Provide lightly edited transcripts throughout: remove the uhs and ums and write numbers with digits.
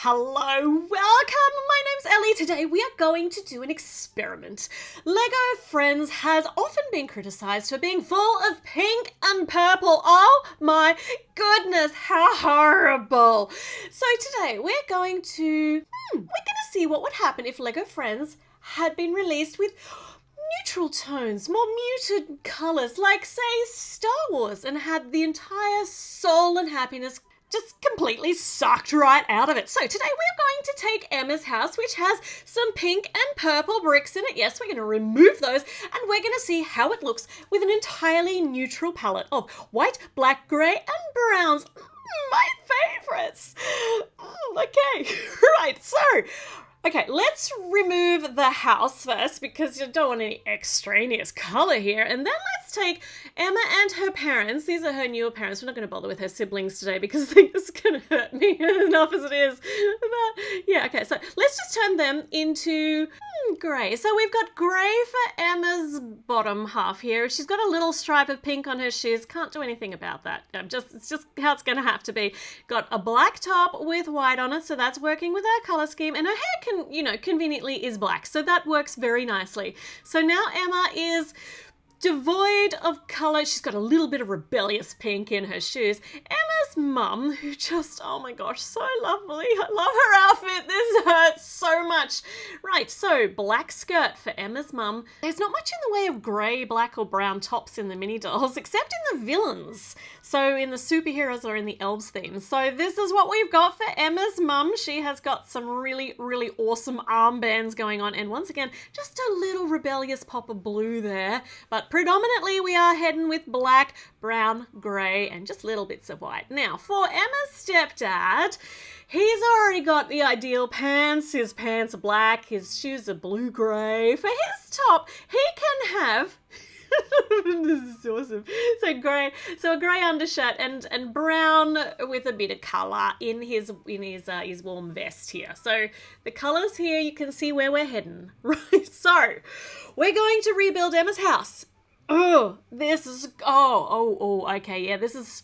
Hello, welcome! My name's Ellie. Today we are going to do an experiment. Lego Friends has often been criticised for being full of pink and purple. Oh my goodness, how horrible! So today we're going to see what would happen if Lego Friends had been released with neutral tones, more muted colours, like say Star Wars, and had the entire soul and happiness just completely sucked right out of it. So today we're going to take Emma's house, which has some pink and purple bricks in it. Yes, we're going to remove those, and we're going to see how it looks with an entirely neutral palette of white, black, grey and browns. My favourites. Okay, right, so okay, let's remove the house first because you don't want any extraneous colour here. And then let's take Emma and her parents. These are her newer parents. We're not going to bother with her siblings today because I think this is going to hurt me enough as it is. But yeah, okay, so let's just turn them into grey. So we've got grey for Emma's bottom half here. She's got a little stripe of pink on her shoes. Can't do anything about that. It's just how it's going to have to be. Got a black top with white on it, so that's working with our colour scheme. And her hair conveniently is black, so that works very nicely. So now Emma is devoid of colour. She's got a little bit of rebellious pink in her shoes. Emma's mum, who just, oh my gosh, so lovely. I love her outfit. This hurts so much. Right, so black skirt for Emma's mum. There's not much in the way of grey, black or brown tops in the mini dolls, except in the villains. So in the superheroes or in the elves theme. So this is what we've got for Emma's mum. She has got some really, really awesome armbands going on. And once again, just a little rebellious pop of blue there. But predominantly we are heading with black, brown, grey, and just little bits of white. Now, for Emma's stepdad, he's already got the ideal pants. His pants are black, his shoes are blue-grey. For his top, he can have this is awesome. So a grey undershirt and brown with a bit of colour in his warm vest here. So the colours here, you can see where we're heading. Right. So we're going to rebuild Emma's house. Okay, yeah, this is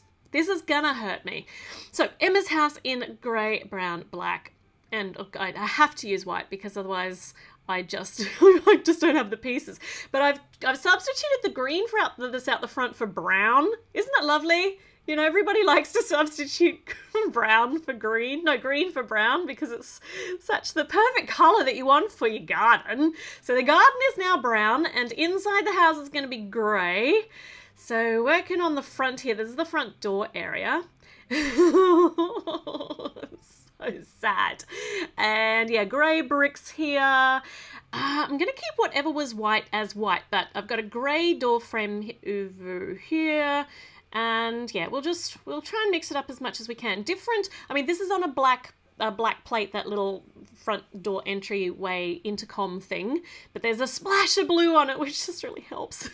gonna hurt me. So Emma's house in grey, brown, black, and I have to use white because otherwise I just don't have the pieces. But I've substituted the green for out the front for brown. Isn't that lovely? You know, everybody likes to substitute brown for green. No, green for brown because it's such the perfect colour that you want for your garden. So the garden is now brown and inside the house is going to be grey. So working on the front here, this is the front door area. So sad. And yeah, grey bricks here. I'm going to keep whatever was white as white, but I've got a grey door frame over here. And yeah, we'll try and mix it up as much as we can. This is on a black plate, that little front door entryway intercom thing, but there's a splash of blue on it, which just really helps.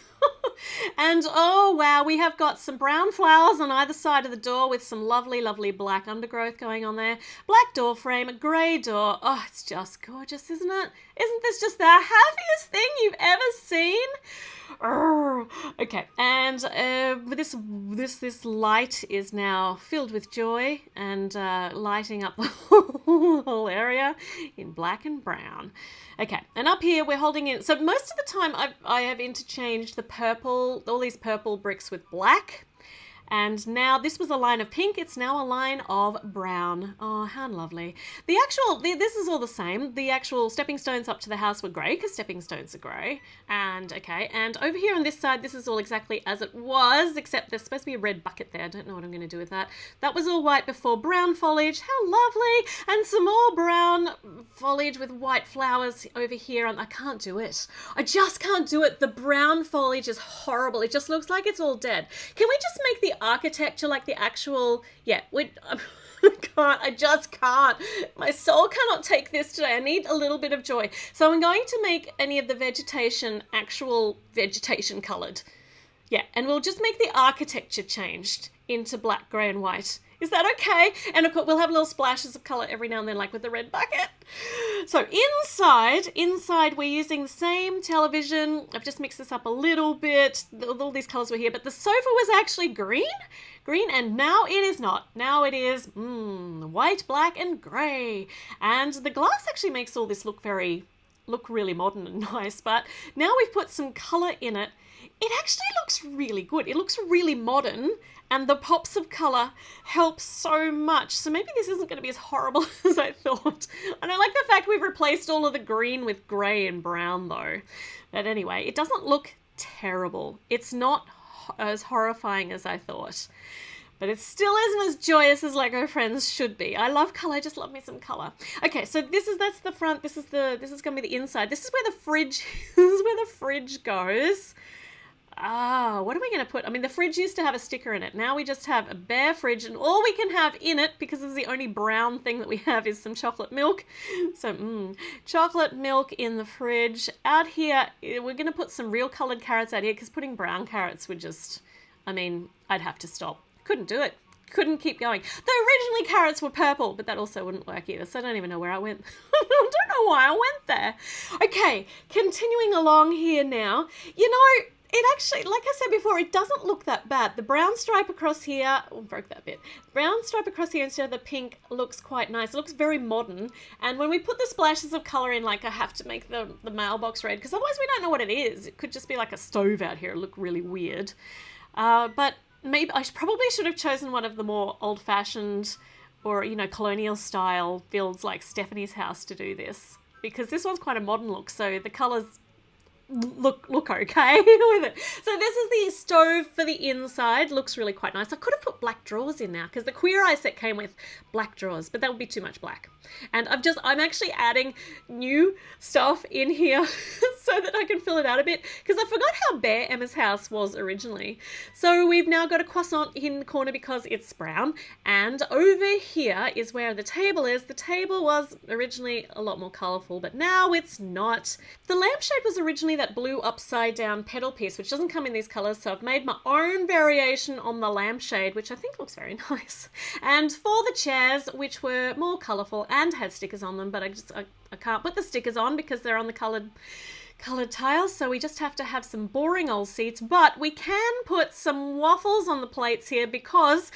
And oh wow, we have got some brown flowers on either side of the door with some lovely, lovely black undergrowth going on there. Black door frame, a grey door. Oh, it's just gorgeous, isn't it? Isn't this just the happiest thing you've ever seen? Okay, and this light is now filled with joy and lighting up the whole area in black and brown. Okay, and up here we're holding in. So most of the time I have interchanged the purple, all these purple bricks with black. And now this was a line of pink, it's now a line of brown. Oh, how lovely. This is all the same. The actual stepping stones up to the house were grey because stepping stones are grey. And okay, and over here on this side, this is all exactly as it was, except there's supposed to be a red bucket there. I don't know what I'm going to do with that. That was all white before, brown foliage. How lovely. And some more brown foliage with white flowers over here. I can't do it. I just can't do it. The brown foliage is horrible. It just looks like it's all dead. Can we just make the architecture like the actual, I just can't. My soul cannot take this today. I need a little bit of joy. So I'm going to make any of the vegetation actual vegetation coloured. Yeah, and we'll just make the architecture changed into black, grey and white Is that okay? And of course, we'll have little splashes of colour every now and then, like with the red bucket. So inside we're using the same television. I've just mixed this up a little bit. All these colours were here, but the sofa was actually green, and now it is not. Now it is white, black, and grey. And the glass actually makes all this look really modern and nice, but now we've put some colour in it. It actually looks really good. It looks really modern, and the pops of colour help so much. So maybe this isn't going to be as horrible as I thought. And I like the fact we've replaced all of the green with grey and brown though. But anyway, it doesn't look terrible. It's not as horrifying as I thought. But it still isn't as joyous as Lego Friends should be. I love colour. I just love me some colour. Okay, so that's the front. This is going to be the inside. This is where the fridge goes. What are we going to put? I mean, the fridge used to have a sticker in it. Now we just have a bare fridge, and all we can have in it, because this is the only brown thing that we have, is some chocolate milk. So, chocolate milk in the fridge. Out here, we're going to put some real coloured carrots out here, because putting brown carrots would just, I'd have to stop. Couldn't do it. Couldn't keep going. Though originally carrots were purple, but that also wouldn't work either, so I don't even know where I went. I don't know why I went there. Okay, continuing along here now. It actually, like I said before, it doesn't look that bad. The brown stripe across here, broke that bit. Brown stripe across here instead of the pink looks quite nice. It looks very modern. And when we put the splashes of colour in, like I have to make the mailbox red, because otherwise we don't know what it is. It could just be like a stove out here. It'd look really weird. But maybe I probably should have chosen one of the more old-fashioned or, colonial style builds like Stephanie's house to do this. Because this one's quite a modern look, so the colours look okay with it. So this is the stove for the inside. Looks really quite nice. I could have put black drawers in now, because the Queer Eye set came with black drawers, but that would be too much black. And I'm actually adding new stuff in here so that I can fill it out a bit, because I forgot how bare Emma's house was originally. So we've now got a croissant in the corner because it's brown, and over here is where the table is. The table was originally a lot more colourful, but now it's not. The lampshade was originally that blue upside down petal piece, which doesn't come in these colours, so I've made my own variation on the lampshade, which I think looks very nice. And for the chairs, which were more colourful and had stickers on them, but I can't put the stickers on because they're on the coloured tiles, so we just have to have some boring old seats, but we can put some waffles on the plates here because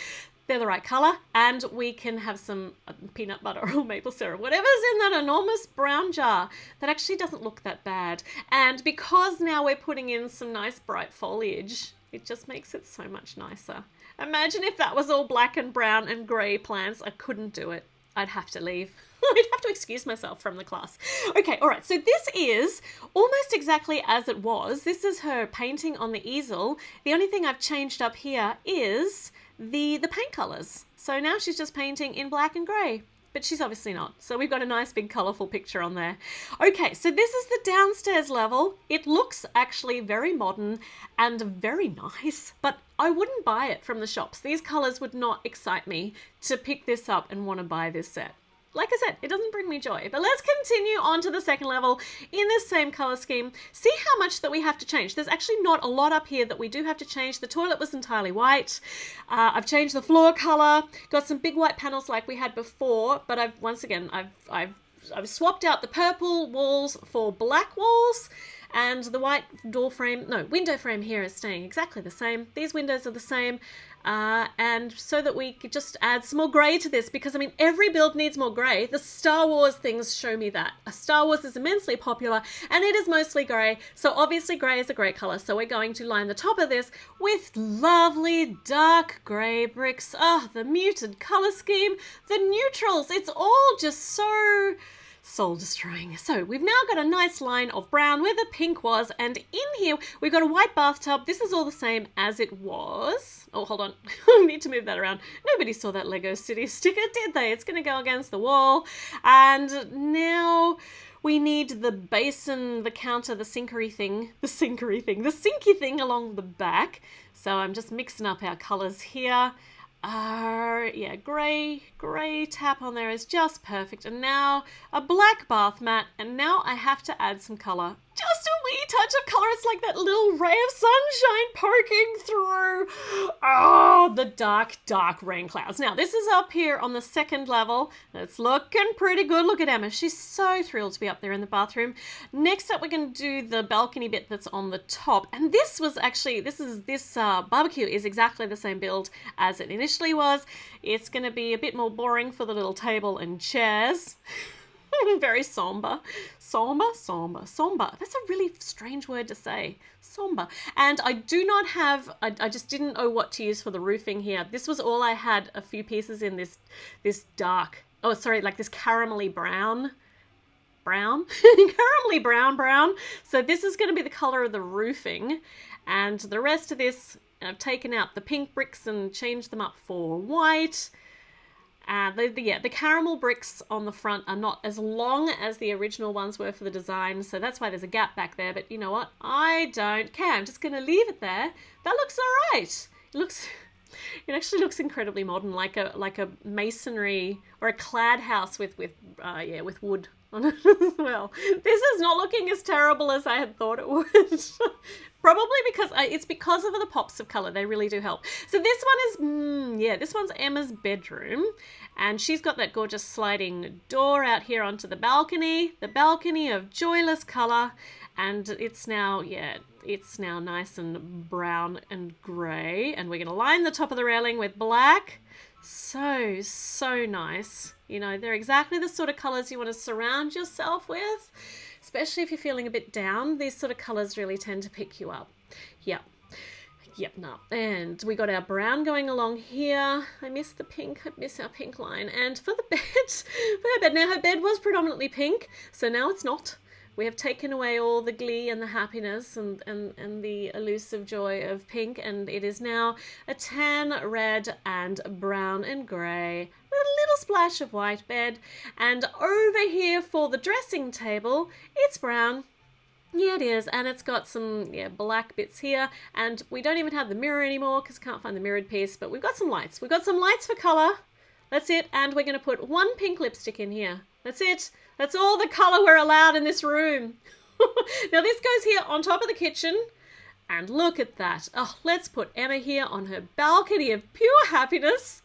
they're the right colour, and we can have some peanut butter or maple syrup, whatever's in that enormous brown jar. That actually doesn't look that bad. And because now we're putting in some nice bright foliage, it just makes it so much nicer. Imagine if that was all black and brown and grey plants. I couldn't do it. I'd have to leave. I'd have to excuse myself from the class. Okay, all right, so this is almost exactly as it was. This is her painting on the easel. The only thing I've changed up here is the paint colours. So now she's just painting in black and grey, but she's obviously not. So we've got a nice big colourful picture on there. Okay, so this is the downstairs level. It looks actually very modern and very nice, but I wouldn't buy it from the shops. These colours would not excite me to pick this up and want to buy this set. Like I said, it doesn't bring me joy. But let's continue on to the second level in this same colour scheme. See how much that we have to change. There's actually not a lot up here that we do have to change. The toilet was entirely white. I've changed the floor colour. Got some big white panels like we had before. But I've swapped out the purple walls for black walls. And the white window frame here is staying exactly the same. These windows are the same. And so that we could just add some more grey to this, because every build needs more grey. The Star Wars things show me that. Star Wars is immensely popular and it is mostly grey, so obviously grey is a great colour. So we're going to line the top of this with lovely dark grey bricks. Oh, the muted colour scheme, the neutrals, it's all just so soul destroying. So we've now got a nice line of brown where the pink was, and in here we've got a white bathtub. This is all the same as it was. Oh, hold on. I need to move that around. Nobody saw that Lego City sticker, did they? It's going to go against the wall. And now we need the basin, the counter, the sinky thing along the back. So I'm just mixing up our colours here. Yeah, grey tap on there is just perfect. And now a black bath mat, and now I have to add some colour. Just a touch of colour. It's like that little ray of sunshine poking through. Oh, the dark, dark rain clouds. Now, this is up here on the second level. It's looking pretty good. Look at Emma. She's so thrilled to be up there in the bathroom. Next up, we're going to do the balcony bit that's on the top. And this was actually, this barbecue is exactly the same build as it initially was. It's going to be a bit more boring for the little table and chairs. Very somber. Somber. That's a really strange word to say. Somber. And I do not have, I just didn't know what to use for the roofing here. This was all I had, a few pieces in this dark, oh, sorry, like this caramelly brown. Caramelly brown. So this is going to be the color of the roofing. And the rest of this, I've taken out the pink bricks and changed them up for white. The caramel bricks on the front are not as long as the original ones were for the design, so that's why there's a gap back there. But you know what? I don't care. I'm just going to leave it there. That looks all right. It actually looks incredibly modern, like a masonry or a clad house with wood on it as well. This is not looking as terrible as I had thought it would. Probably because it's because of the pops of color. They really do help. So this one is, this one's Emma's bedroom. And she's got that gorgeous sliding door out here onto the balcony. The balcony of joyless color. And it's now nice and brown and grey. And we're going to line the top of the railing with black. So nice. You know, they're exactly the sort of colors you want to surround yourself with. Especially if you're feeling a bit down, these sort of colours really tend to pick you up. Yep, no. And we got our brown going along here. I miss the pink. I miss our pink line. And for the bed, now her bed was predominantly pink, so now it's not. We have taken away all the glee and the happiness and the elusive joy of pink, and it is now a tan, red, and brown and grey with a little splash of white bed. And over here for the dressing table, it's brown. Yeah, it is, and it's got some black bits here, and we don't even have the mirror anymore because I can't find the mirrored piece, but we've got some lights. We've got some lights for colour. That's it, and we're going to put one pink lipstick in here. That's it. That's all the colour we're allowed in this room. Now this goes here on top of the kitchen. And look at that. Oh, let's put Emma here on her balcony of pure happiness.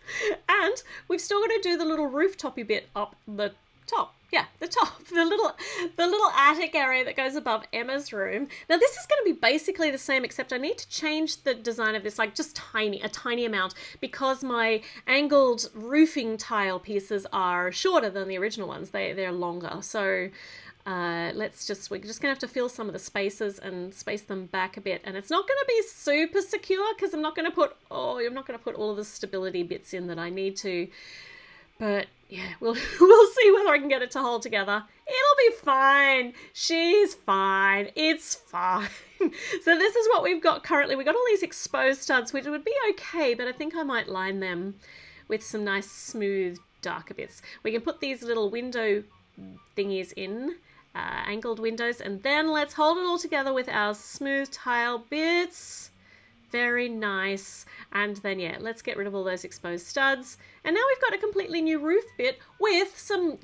And we've still got to do the little rooftopy bit up the top. Yeah, the top, the little attic area that goes above Emma's room. Now this is going to be basically the same, except I need to change the design of this, like just a tiny amount, because my angled roofing tile pieces are shorter than the original ones. They're longer. So we're just gonna have to fill some of the spaces and space them back a bit. And it's not going to be super secure because I'm not going to put all of the stability bits in that I need to. But yeah, we'll see whether I can get it to hold together. It'll be fine. She's fine. It's fine. So this is what we've got currently. We've got all these exposed studs, which would be okay, but I think I might line them with some nice smooth darker bits. We can put these little window thingies in, angled windows, and then let's hold it all together with our smooth tile bits. Very nice. And then let's get rid of all those exposed studs. And now we've got a completely new roof bit with some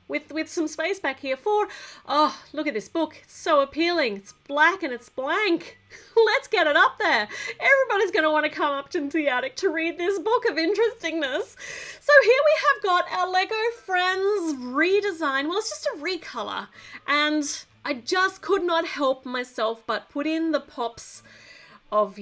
with some space back here for, oh, look at this book. It's so appealing. It's black and it's blank. Let's get it up there. Everybody's going to want to come up to the attic to read this book of interestingness. So here we have got our Lego Friends redesign. Well, it's just a recolor. And I just could not help myself but put in the pops of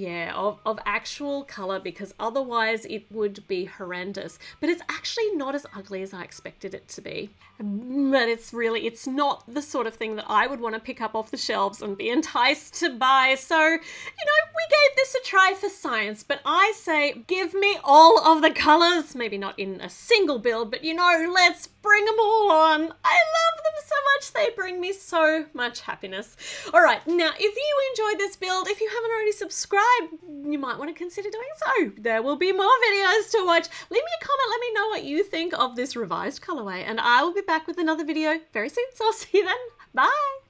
actual color, because otherwise it would be horrendous. But it's actually not as ugly as I expected it to be. But it's not the sort of thing that I would want to pick up off the shelves and be enticed to buy. So, we gave this a try for science, but I say give me all of the colors, maybe not in a single build, but let's bring them all on. I love them so much. They bring me so much happiness. All right, now if you enjoyed this build, if you haven't already subscribed, you might want to consider doing so. There will be more videos to watch. Leave me a comment, let me know what you think of this revised colorway, and I will be back with another video very soon. So I'll see you then. Bye.